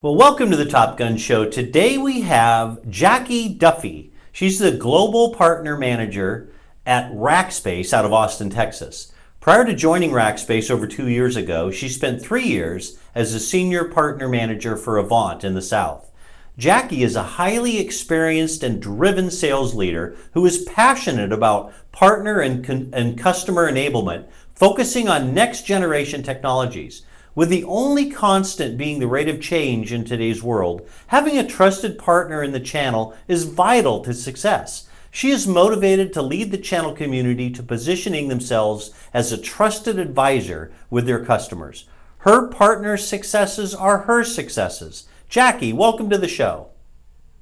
Well, welcome to the Top Gun Show. Today we have Jackie Duffy. She's the Global Partner Manager at Rackspace out of Austin, Texas. Prior to joining Rackspace over 2 years ago, she spent 3 years as a Senior Partner Manager for Avant in the South. Jackie is a highly experienced and driven sales leader who is passionate about partner and customer enablement, focusing on next generation technologies. With the only constant being the rate of change in today's world, having a trusted partner in the channel is vital to success. She is motivated to lead the channel community to positioning themselves as a trusted advisor with their customers. Her partner's successes are her successes. Jackie, welcome to the show.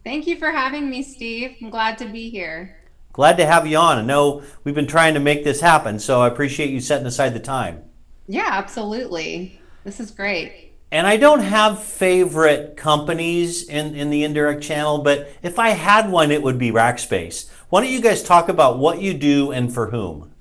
Thank you for having me, Steve. I'm glad to be here. Glad to have you on. I know we've been trying to make this happen, so I appreciate you setting aside the time. Yeah, absolutely. This is great. And I don't have favorite companies in the indirect channel, but if I had one, it would be Rackspace. Why don't you guys talk about what you do and for whom?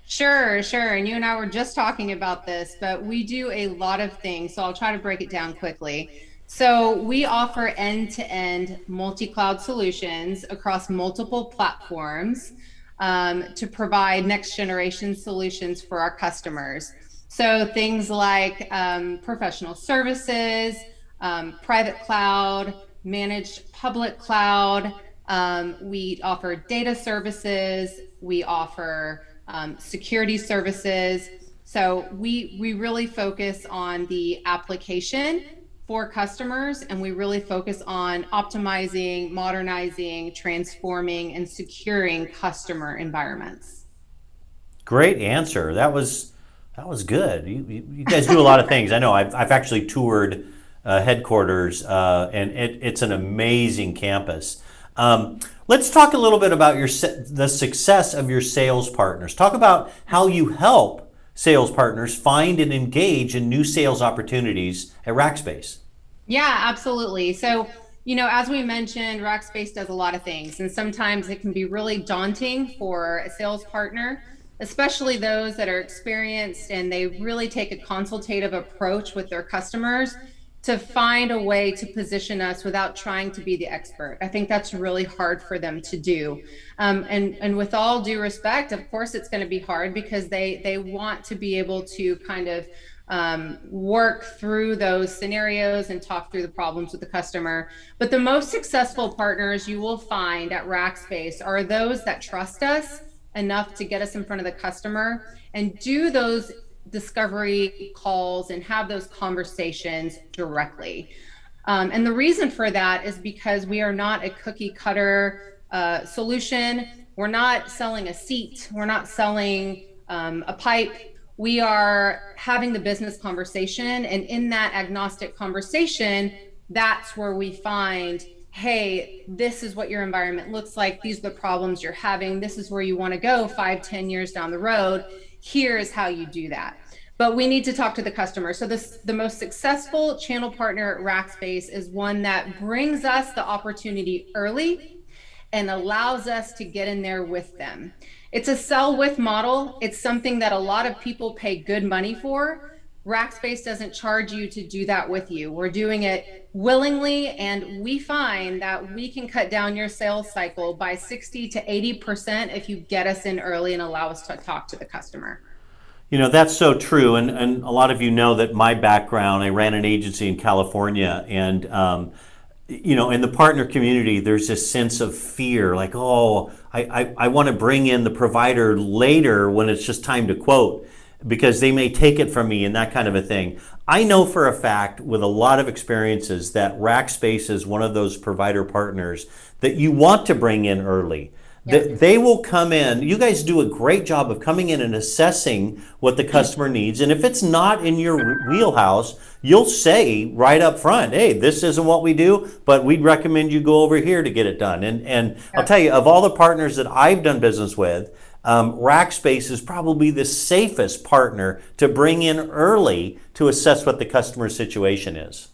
Sure. And you and I were just talking about this, but we do a lot of things. So I'll try to break it down quickly. So we offer end-to-end multi-cloud solutions across multiple platforms to provide next generation solutions for our customers. So things like professional services, private cloud, managed public cloud. We offer data services. We offer security services. So we really focus on the application for customers, and we really focus on optimizing, modernizing, transforming, and securing customer environments. Great answer. That was good. You guys do a lot of things. I know. I've actually toured headquarters, and it's an amazing campus. Let's talk a little bit about the success of your sales partners. Talk about how you help sales partners find and engage in new sales opportunities at Rackspace. Yeah, absolutely. So, as we mentioned, Rackspace does a lot of things, and sometimes it can be really daunting for a sales partner, especially those that are experienced and they really take a consultative approach with their customers to find a way to position us without trying to be the expert. I think that's really hard for them to do. And with all due respect, of course, it's going to be hard because they want to be able to kind of work through those scenarios and talk through the problems with the customer. But the most successful partners you will find at Rackspace are those that trust us enough to get us in front of the customer and do those discovery calls and have those conversations directly. And the reason for that is because we are not a cookie cutter solution. We're not selling a seat. We're not selling a pipe. We are having the business conversation. And in that agnostic conversation, that's where we find, hey, this is what your environment looks like. These are the problems you're having. This is where you want to go 5, 10 years down the road. Here's how you do that. But we need to talk to the customer. So the most successful channel partner at Rackspace is one that brings us the opportunity early and allows us to get in there with them. It's a sell with model. It's something that a lot of people pay good money for. Rackspace doesn't charge you to do that with you. We're doing it willingly, and we find that we can cut down your sales cycle by 60 to 80% if you get us in early and allow us to talk to the customer. That's so true. And a lot of you know that my background, I ran an agency in California. And, in the partner community, there's this sense of fear like, oh, I want to bring in the provider later when it's just time to quote because they may take it from me and that kind of a thing. I know for a fact with a lot of experiences that Rackspace is one of those provider partners that you want to bring in early. They will come in. You guys do a great job of coming in and assessing what the customer needs. And if it's not in your wheelhouse, you'll say right up front, hey, this isn't what we do, but we'd recommend you go over here to get it done. And I'll tell you, of all the partners that I've done business with, Rackspace is probably the safest partner to bring in early to assess what the customer situation is.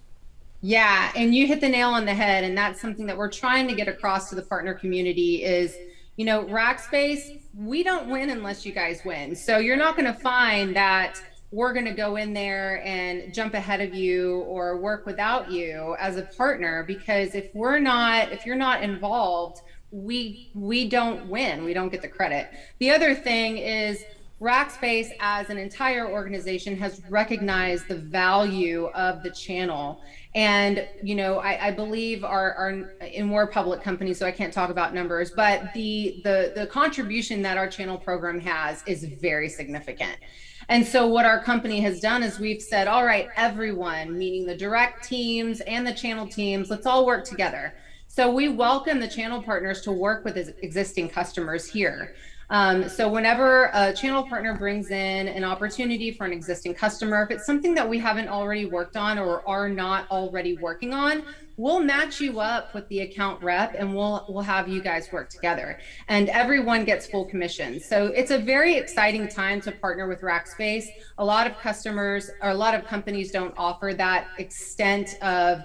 Yeah, and you hit the nail on the head. And that's something that we're trying to get across to the partner community is, Rackspace, we don't win unless you guys win. So you're not going to find that we're going to go in there and jump ahead of you or work without you as a partner, because if you're not involved, we don't win. We don't get the credit. The other thing is Rackspace as an entire organization has recognized the value of the channel. And, I believe our in more public companies, so I can't talk about numbers, but the contribution that our channel program has is very significant. And so what our company has done is we've said, all right, everyone, meaning the direct teams and the channel teams, let's all work together. So we welcome the channel partners to work with existing customers here. So whenever a channel partner brings in an opportunity for an existing customer, if it's something that we haven't already worked on or are not already working on, we'll match you up with the account rep and we'll have you guys work together, and everyone gets full commission. So it's a very exciting time to partner with Rackspace. A lot of customers or a lot of companies don't offer that extent of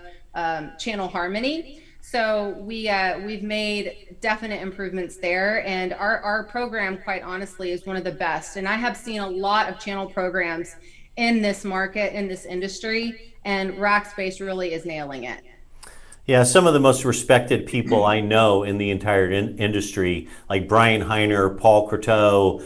channel harmony. So we've made definite improvements there, and our program, quite honestly, is one of the best. And I have seen a lot of channel programs in this market, in this industry, and Rackspace really is nailing it. Yeah, some of the most respected people I know in the entire industry, like Brian Heiner, Paul Croteau,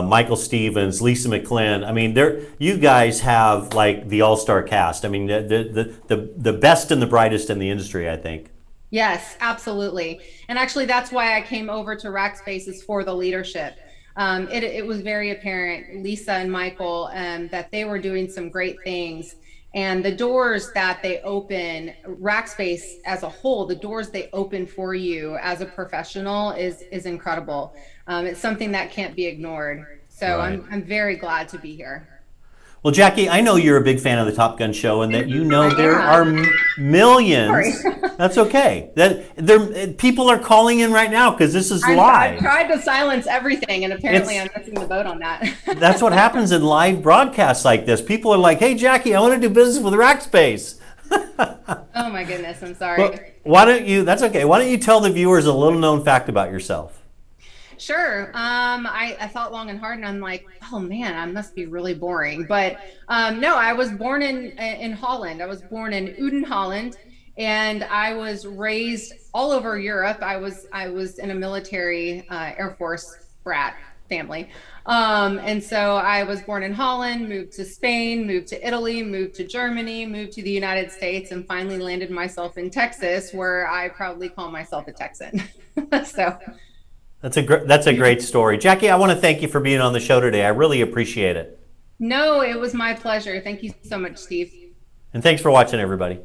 Michael Stevens, Lisa McClin. I mean, you guys have like the all-star cast. I mean, the best and the brightest in the industry, I think. Yes, absolutely. And actually, that's why I came over to Rackspace, is for the leadership. It was very apparent, Lisa and Michael, that they were doing some great things. And the doors that they open, Rackspace as a whole, the doors they open for you as a professional is incredible. It's something that can't be ignored. So Right. I'm very glad to be here. Well, Jackie, I know you're a big fan of the Top Gun show, and that there I are am. Sorry. millions. That's okay. People are calling in right now because this is I've live. tried to silence everything, and apparently I'm missing the boat on that. That's what happens in live broadcasts like this. People are like, "Hey, Jackie, I want to do business with Rackspace." Oh my goodness, I'm sorry. Well, why don't you? That's okay. Why don't you tell the viewers a little known fact about yourself? Sure. I thought long and hard, and I'm like, oh man, I must be really boring. But no, I was born in Holland. I was born in Uden, Holland, and I was raised all over Europe. I was in a military Air Force brat family. And so I was born in Holland, moved to Spain, moved to Italy, moved to Germany, moved to the United States, and finally landed myself in Texas, where I proudly call myself a Texan. So. That's a great story. Jackie, I want to thank you for being on the show today. I really appreciate it. No, it was my pleasure. Thank you so much, Steve. And thanks for watching, everybody.